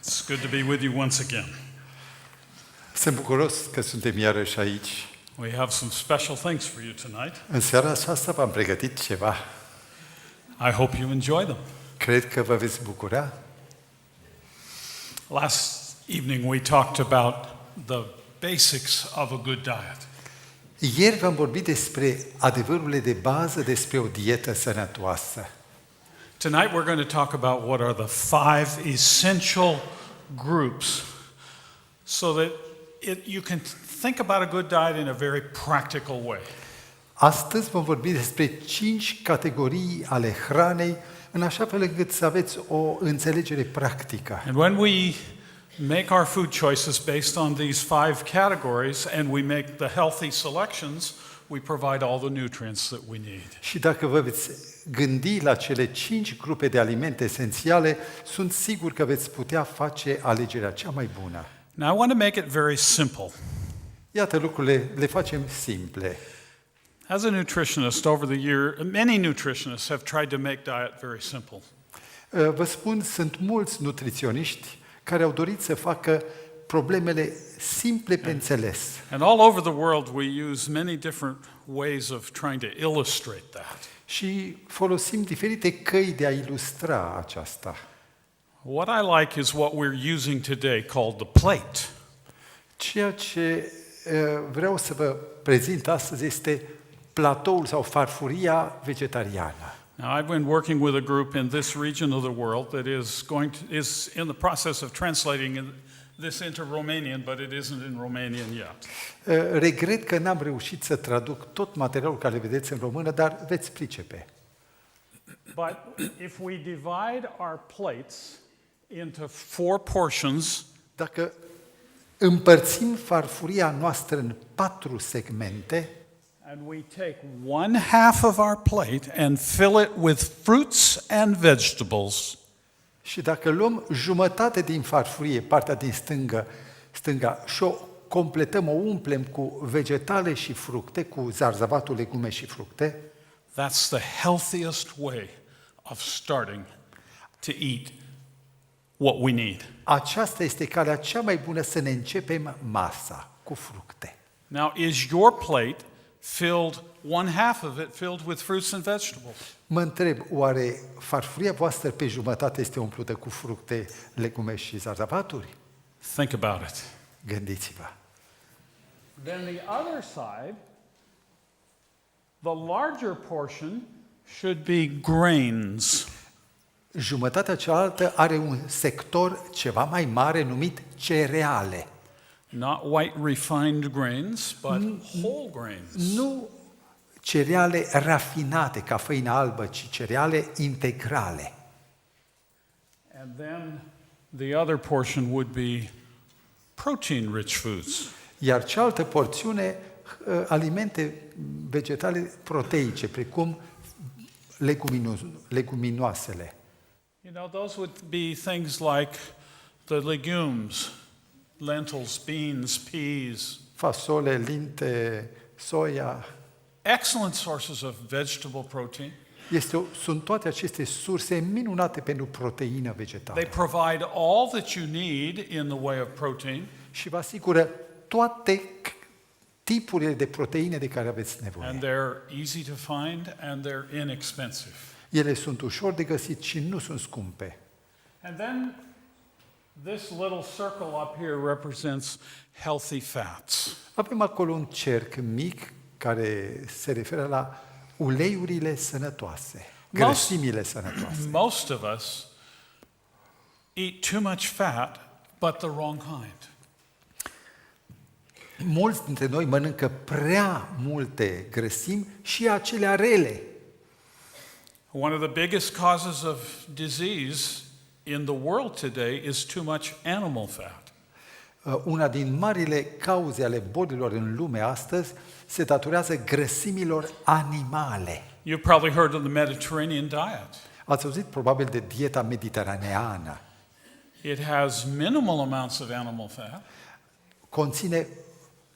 It's good to be with you once again. Sunt bucuros că suntem iarăși aici. We have some special things for you tonight. În seara aceasta v-am pregătit ceva. I hope you enjoy them. Cred că vă veți bucura. Last evening we talked about the basics of a good diet. Ieri v-am vorbit despre adevărurile de bază despre o dietă sănătoasă. Tonight we're going to talk about what are the 5 essential groups so that you can think about a good diet in a very practical way. Astăzi vom vorbi despre 5 categorii ale hranei, în așa fel încât să aveți o înțelegere practică. And when we make our food choices based on these 5 categories and we make the healthy selections, we provide all the nutrients that we need. Și dacă vă veți gândi la cele 5 grupe de alimente esențiale, sunt sigur că veți putea face alegerea cea mai bună. Now I want to make it very simple. Iată lucrurile, le facem simple. As a nutritionist over the year, many nutritionists have tried to make diet very simple. Vă spun, sunt mulți nutriționiști care au dorit să facă problemele simple pe înțeles. And all over the world we use many different ways of trying to illustrate that. Și folosim diferite căi de a ilustra aceasta. What I like is what we're using today called the plate. Ceea ce vreau să vă prezint astăzi este platoul sau farfuria vegetariană. Now, I've been working with a group in this region of the world that is in the process of translating this into Romanian, but it isn't in Romanian yet. Regret că n-am reușit să traduc tot materialul care le vedeți în română, dar veți pricepe. But if we divide our plates into 4 portions, Dacă împărțim farfuria noastră în 4 segmente, and we take 1/2 of our plate and fill it with fruits and vegetables, și dacă luăm jumătate din farfurie, partea din stânga, și o completăm, o umplem cu vegetale și fructe, cu zarzavatul, legume și fructe, that's the healthiest way of starting to eat what we need. aceasta este calea cea mai bună să ne începem masa cu fructe. Now, is your plate filled, 1/2 of it filled with fruits and vegetables? Mă întreb, oare farfuria voastră pe jumătate este umplută cu fructe, legume și zarzavaturi? Think about it. Gândiți-vă. Then the other side, the larger portion should be grains. Jumătatea cealaltă are un sector ceva mai mare numit cereale. Not white refined grains, but whole grains. Nu cereale rafinate ca făina albă, ci cereale integrale. And then the other portion would be protein-rich foods. Iar cealaltă porțiune, alimente vegetale proteice, precum leguminoasele. You know, those would be things like the legumes, lentils, beans, peas. Fasole, linte, soia. Excellent sources of vegetable protein. Sunt toate aceste surse minunate pentru proteină vegetală. They provide all that you need in the way of protein. Și vă asigură toate tipurile de proteine de care aveți And nevoie. they're easy to find and they're inexpensive. Ele sunt ușor de găsit și nu sunt scumpe. And then this little circle up here represents healthy fats. Avem acolo un cerc mic care se referă la uleiurile sănătoase, grăsimile sănătoase. Most of us eat too much fat, but the wrong kind. Mulți dintre noi mănâncă prea multe grăsimi și acelea rele. One of the biggest causes of disease in the world today is too much animal fat. Una din marile cauze ale bolilor în lume astăzi se datorează grăsimilor animale. You've probably heard of the Mediterranean diet. Ați auzit probabil de dieta mediteraneană. It has minimal amounts of animal fat. Conține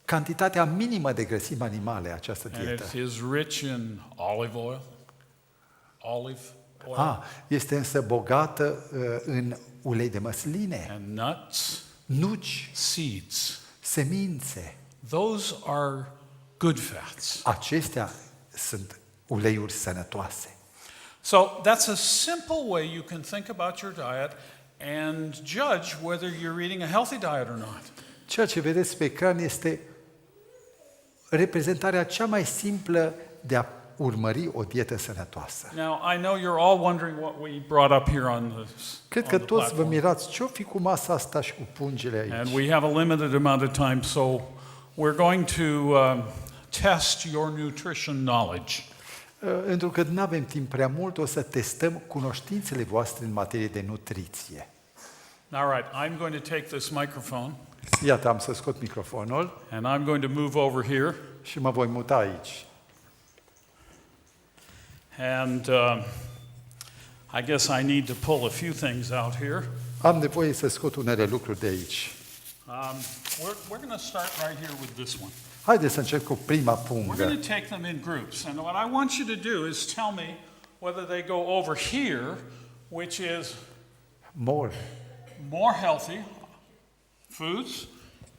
cantitatea minimă de grăsimi animale, această And dietă. it is rich in olive oil. Este însă bogată în ulei de măsline, and nuts, nuci, seeds. semințe. Those are good fats. Acestea sunt uleiuri sănătoase. So that's a simple way you can think about your diet and judge whether you're eating a healthy diet or not. Ceea ce vedeți pe ecran este reprezentarea cea mai simplă de a urmări o dietă sănătoasă. Now, I know you're all wondering what we brought up here on Cred că the toți vă platform. mirați ce-o fi cu masa asta și cu pungile And aici. we have a limited amount of time, so we're going to test your nutrition knowledge. Pentru că nu avem timp prea mult, o să testăm cunoștințele voastre în materie de nutriție. All right, I'm going to take this microphone Iată, am să scot microfonul and I'm going to move over here. și mă voi muta aici. And I guess I need to pull a few things out here. Am nevoie să scot unele lucruri de aici. We're going to start right here with this one. Haideți să încep cu prima We're pungă. going to take them in groups. And what I want you to do is tell me whether they go over here, which is More. more healthy foods,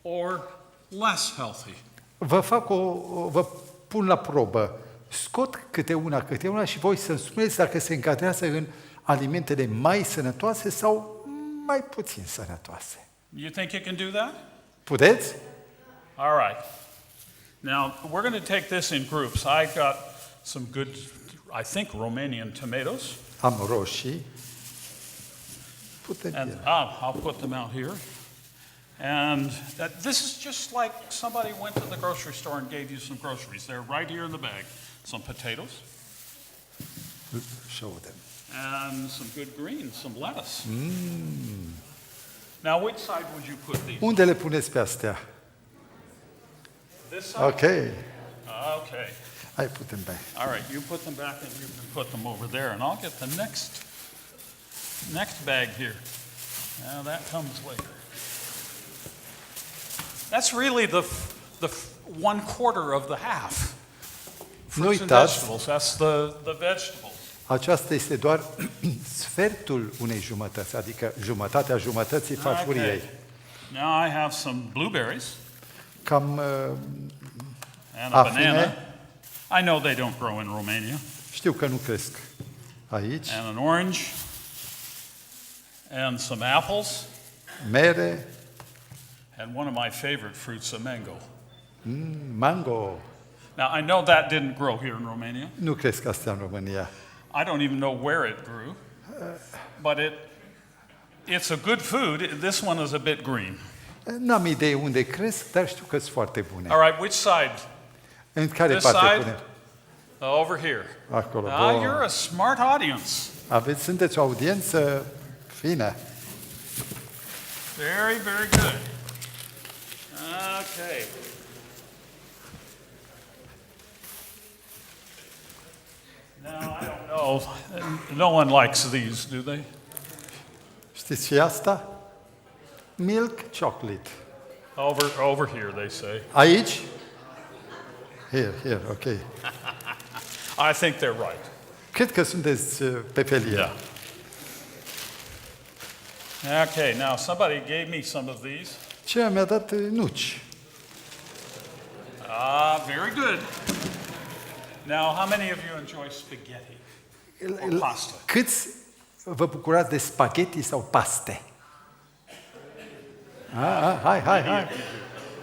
or less healthy. Vă pun la probă. Scot câte una și voi să-mi spuneți dacă se încadrează în alimentele mai sănătoase sau mai puțin sănătoase. You think you can do that? Puteți? All right. Now, we're going to take this in groups. I got some good, I think, Romanian tomatoes. Am roșii. Putem And ele. I'll put them out here. And this is just like somebody went to the grocery store and gave you some groceries. They're right here in the bag. Some potatoes Show them. and some good greens, some lettuce. Now, which side would you put these? Unde le puneți pe astea? This side? Ok. Okay. Hai, putem pe. All right, you put them back and you can put them over there, and I'll get the next bag here. Now that comes later. That's really the 1/4 of the half. Nu Fruits and uitați, vegetables. That's the vegetables. aceasta este doar sfertul unei jumătăți, adică jumătatea jumătății farfuriei. Okay. Now I have some blueberries Cam and a Afine. banana. I know they don't grow in Romania. știu că nu cresc aici. And an orange and some apples Mere, and one of my favorite fruits, a mango. mango. Now I know that didn't grow here in Romania. Nu cresc astea în România. I don't even know where it grew, but it's a good food. This one is a bit green. N-am idee unde cresc, dar știu că sunt foarte bune. All right, which side? În care This parte side? punem? Over here. Acolo. Ah, Bun. you're a smart audience. Sunteți o audiență fină. Very, very good. Okay. Now, I don't know. No one likes these, do they? Știți ce e asta? Milk chocolate. Over here, they say. Aici? Here, ok. I think they're right. Cred că sunteți pe felie. Yeah. Okay, now somebody gave me some of these. Ceea mi-a dat nuci. Ah, very good. Now, how many of you enjoy spaghetti or pasta? Câți vă bucurați de spaghetti sau paste? Hai.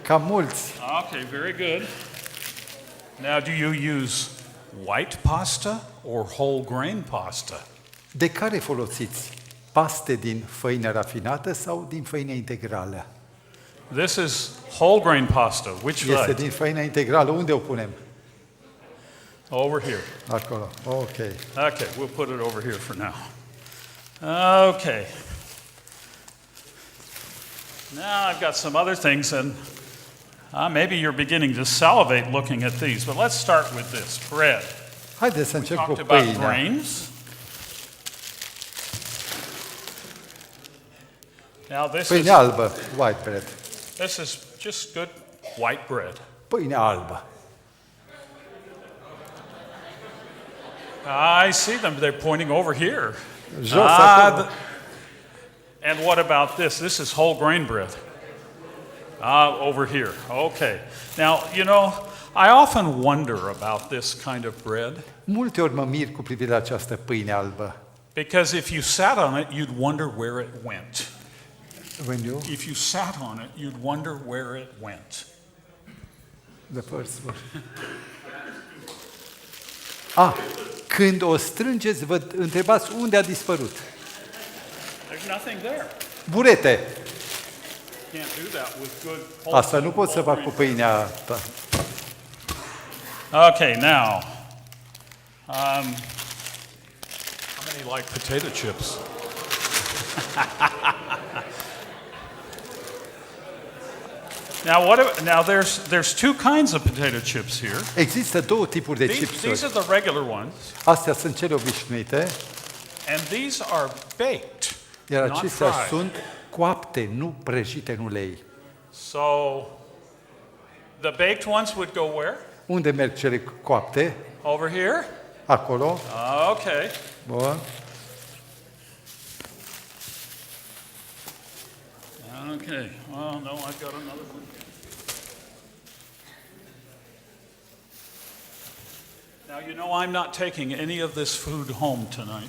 Cam mulți. Okay, very good. Now, do you use white pasta or whole grain pasta? De care folosiți? Paste din făină rafinată sau din făină integrală? This is whole grain pasta. Which Este side? din făină integrală. Unde o punem? Over here. Acolo. Ok. Okay, we'll put it over here for now. Okay. Now I've got some other things, and maybe you're beginning to salivate looking at these, but let's start with this bread. Haideți să încep cu Talked about pâinea. grains. Now Pâine albă, white bread. this is just good white bread. Pâine albă. I see them. They're pointing over here. Jos acolo. And what about this? This is whole grain bread. Over here. Okay. Now, you know, I often wonder about this kind of bread Multe ori mă mir cu privire la această pâine albă. because if you sat on it, you'd wonder where it went. When you, If you sat on it, you'd wonder where it went. the first one. Ah, când o strângeți, vă întrebați unde a dispărut. There's nothing there. Burete. Can't do that with good Asta nu pot să fac cu pâinea ta. Okay, now, how many like potato chips? Now there's two kinds of potato chips here. Există două tipuri de These chipsuri. are the regular ones, Astea sunt cele obișnuite, and these are baked, iar not acestea fried. sunt coapte, nu prăjite în ulei. So the baked ones would go where? Unde merg cele coapte? Over here? Acolo. Okay. Bun. Okay. Well, no, I've got another one. Now, you know I'm not taking any of this food home tonight.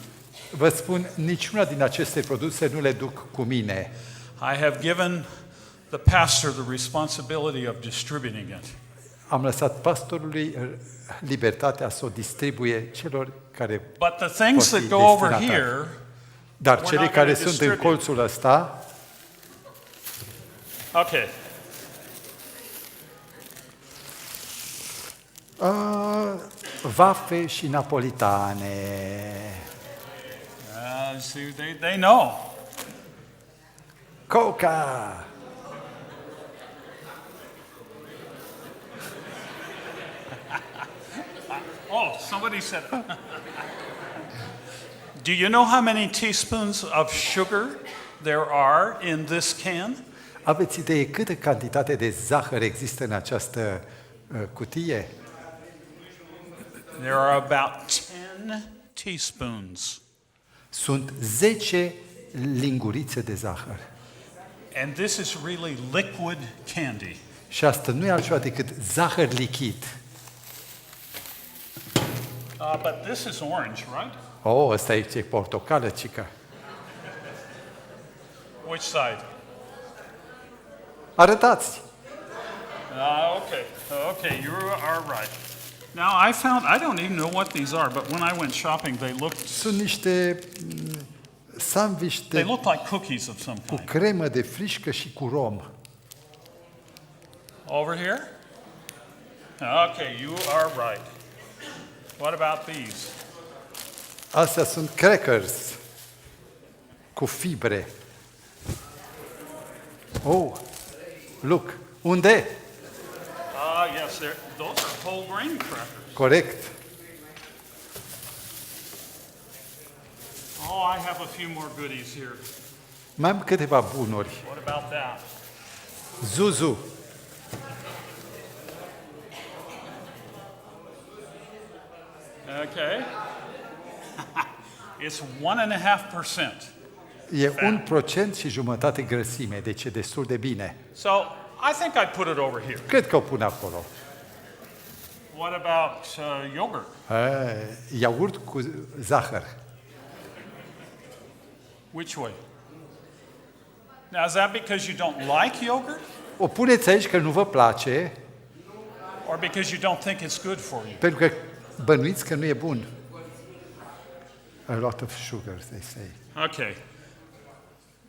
Vă spun, niciuna din aceste produse nu le duc cu mine. I have given the pastor the responsibility of distributing it. Am lăsat pastorului libertatea să o distribuie celor care But the things vor that fi go over destinatari. here, Dar We're cele not care gonna sunt în distribute. colțul ăsta, okay. vafe și napolitane. See, they know. Coca! Oh, somebody said it. Do you know how many teaspoons of sugar there are in this can? Aveți idee câtă cantitate de zahăr există în această cutie? There are about 10 teaspoons. Sunt 10 lingurițe de zahăr. And this is really liquid candy. Și asta nu e altceva decât zahăr lichid. But this is orange, right? Oh, ăsta e portocală, cica. Which side? Arătați! Okay. Okay, you are right. Now I don't even know what these are, but when I went shopping, they Sunt niște sandwich look like cookies of some cu kind. cremă de frișcă și cu rom. Over here? Okay, you are right. What about these? Astea sunt crackers cu fibre. Oh, look, unde? Yes, those are whole grain crackers. Corect. Oh, I have a few more goodies here. Mai am câteva bunuri. What about that? Zuzu. Okay. It's 1.5%. E 1% și jumătate grăsime, deci e destul de bine. So I think I'd put it over here. Cred că o pun acolo. What about yogurt? Iaurt cu zahăr. Which way? Now, is that because you don't like yogurt O puneți aici că nu vă place, or because you don't think it's good for you? pentru că bănuiți că nu e bun. A lot of sugar, they say. Okay.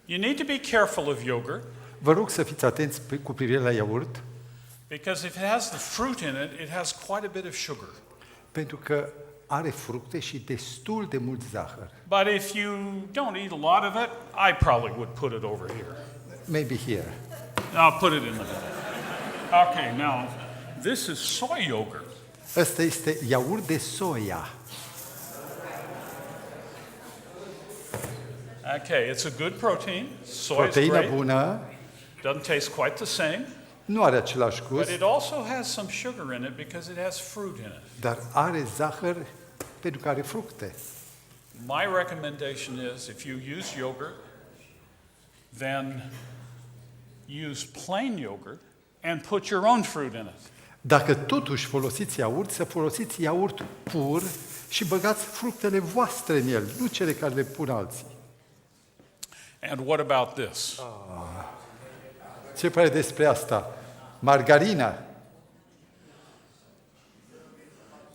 You need to be careful of yogurt Vă rog să fiți atenți cu privire la iaurt, because if it has the fruit in it, it has quite a bit of sugar. pentru că are fructe și destul de mult zahăr. But if you don't eat a lot of it, I probably would put it over here. Maybe here. I'll put it in the middle. Okay, now, this is soy yogurt. Ăsta este iaurt de soia. Okay, it's a good protein. Soy is Proteină great. bună, Doesn't taste quite the same, nu are același but gust, it also has some sugar in it because it has fruit in it. dar are zahăr pentru că are fructe. My recommendation is if you use yogurt, then use plain yogurt and put your own fruit in it. Dacă totuși folosiți iaurt, să folosiți iaurt pur și băgați fructele voastre în el, nu cele care le pun alții. And what about this? Ce pare despre asta? Margarina.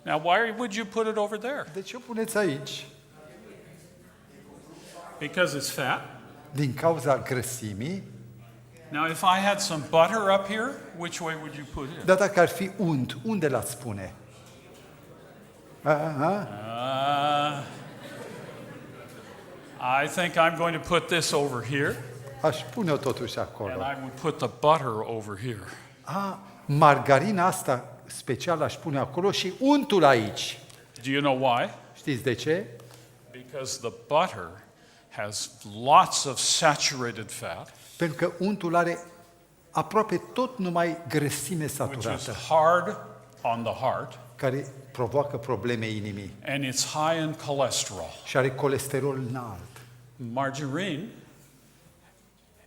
Now, why would you put it over there? De ce o puneți aici? Because it's fat? Din cauza grăsimii. Now, if I had some butter up here, which way would you put it? Dar dacă ar fi unt, unde l-ați pune? I think I'm going to put this over here, Aș pune-o totuși and acolo. I would put the butter over here. Margarina asta special aș pune acolo și untul aici. Do you know why? Știți de ce? Because the butter has lots of saturated fat, Pentru că untul are aproape tot numai grăsime which is saturată, hard on the heart, care provoacă probleme inimii and it's high in cholesterol. și are colesterol înalt. Margarine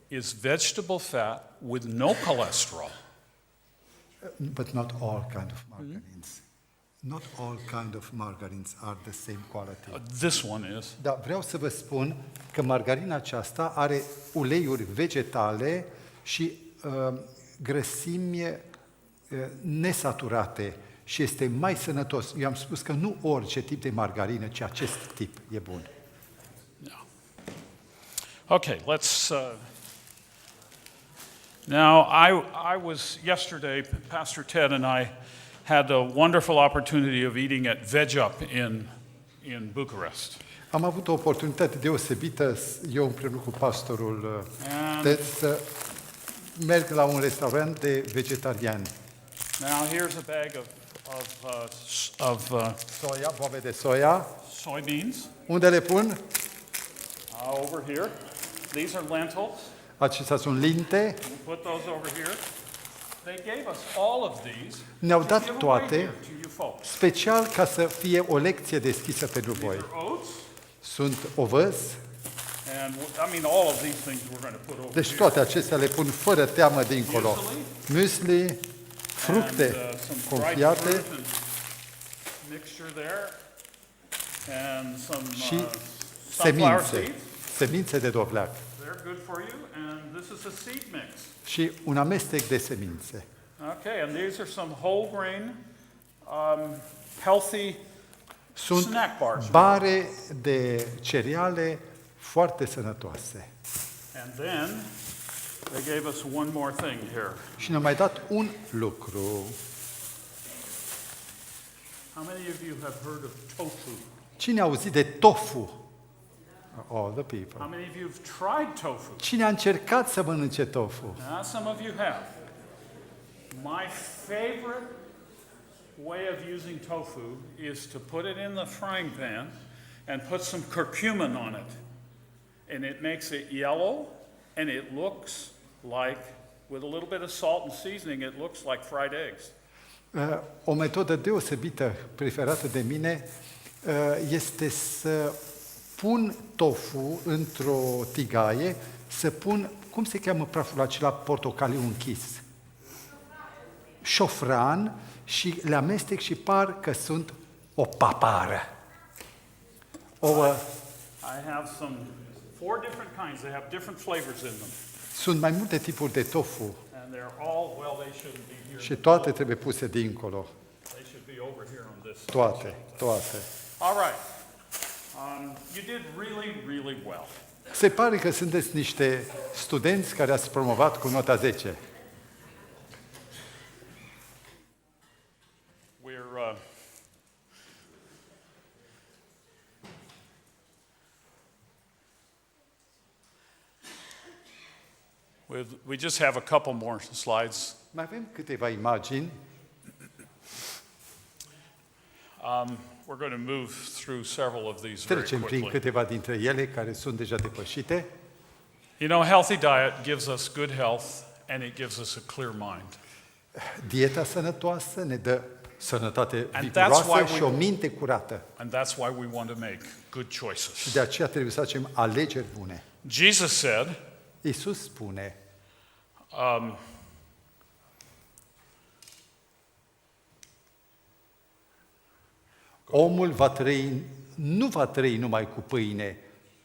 is vegetable fat with no cholesterol. But not all kind of margarines. Not all kind of margarines are the same quality. This one is. Dar vreau să vă spun că margarina aceasta are uleiuri vegetale și grăsimi nesaturate și este mai sănătos. Eu am spus că nu orice tip de margarină, ci acest tip e bun. Yeah. Okay, let's. Now, I was yesterday. Pastor Ted and I had a wonderful opportunity of eating at Veg Up in Bucharest. Am avut o oportunitate deosebită, eu împreună cu pastorul Ted, să merg la un restaurant de vegetariani. Now, here's a bag of Soia, boabe de soia. soybeans Unde le pun? over here. These are lentils. Acestea sunt linte. Put those over here. They gave us all of these. Ne-au to dat give away toate, here to you folks. special ca să fie o lecție deschisă pentru These voi. are oats, Sunt ovăz, and I mean all of these things we're going to put over deci here. toate acestea le pun fără teamă dincolo. Muesli, fructe And, some dried confiate fruit and mixture there, and some și sunflower semințe, seeds. semințe de dovleac They're good for you, and this is a seed mix. și un amestec de semințe. Okay, and these are some whole grain, healthy Sunt snack bars. bare de cereale foarte sănătoase. And then they gave us one more thing here. Și ne-au mai dat un lucru. How many of you have heard of tofu? Cine a auzit de tofu? All the people. How many of you have tried tofu? Cine a încercat să mănânce tofu? Some of you have. My favorite way of using tofu is to put it in the frying pan and put some curcumin on it. And it makes it yellow, and it looks like, with a little bit of salt and seasoning, it looks like fried eggs. O metodă deosebită preferată de mine este să pun tofu într-o tigaie, să pun, cum se cheamă praful acela portocaliu închis? Șofran, și le amestec și par că sunt o papară. I have some 4 different kinds. They have different flavors in them. Sunt mai multe tipuri de tofu And they're all, well, they shouldn't be here. și toate trebuie puse dincolo. They should be over here on this. Toate. All right. You did really, really well. Se pare că sunteți niște studenți care ați promovat cu nota 10. We just have a couple more slides. Mai avem câteva imagini. We're going to move through several of these very Trecem prin quickly. câteva dintre ele care sunt deja depășite. You know, healthy diet gives us good health and it gives us a clear mind. Dieta sănătoasă ne dă sănătate And that's viguroasă why și o minte curată. And that's why we want to make good Și choices. de aceea trebuie să facem alegeri bune. Jesus said, Iisus spune, omul nu va trăi numai cu pâine,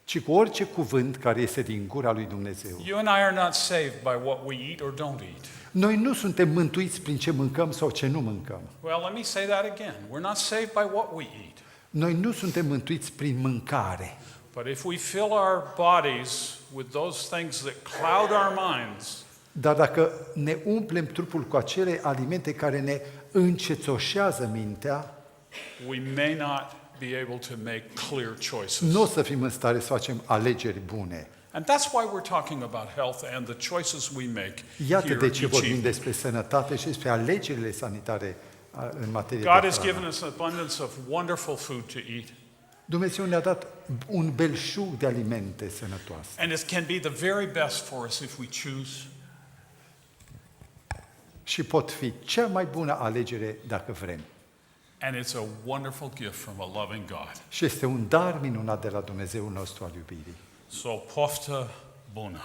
ci cu orice cuvânt care este din gura lui Dumnezeu. You and I are not saved by what we eat or don't eat. Noi nu suntem mântuiți prin ce mâncăm sau ce nu mâncăm. Well, let me say that again. We're not saved by what we eat. Noi nu suntem mântuiți prin mâncare. But if we fill our bodies with those things that cloud our minds, Dar dacă ne umplem trupul cu acele alimente care ne încețoșează mintea, we may not be able to make clear choices. nu o să fim în stare să facem alegeri bune. And that's why we're talking about health and the choices we make Iată here de ce each vorbim evening. despre sănătate și despre alegerile sanitare în materie God de has given hrană. us an abundance of wonderful food to eat. Dumnezeu ne-a dat un belșug de alimente sănătoase. And it can be the very best for us if we choose. Și pot fi cea mai bună alegere dacă vrem. And it's a wonderful gift from a loving God. Și este un dar minunat de la Dumnezeu nostru al iubirii. So, poftă bună!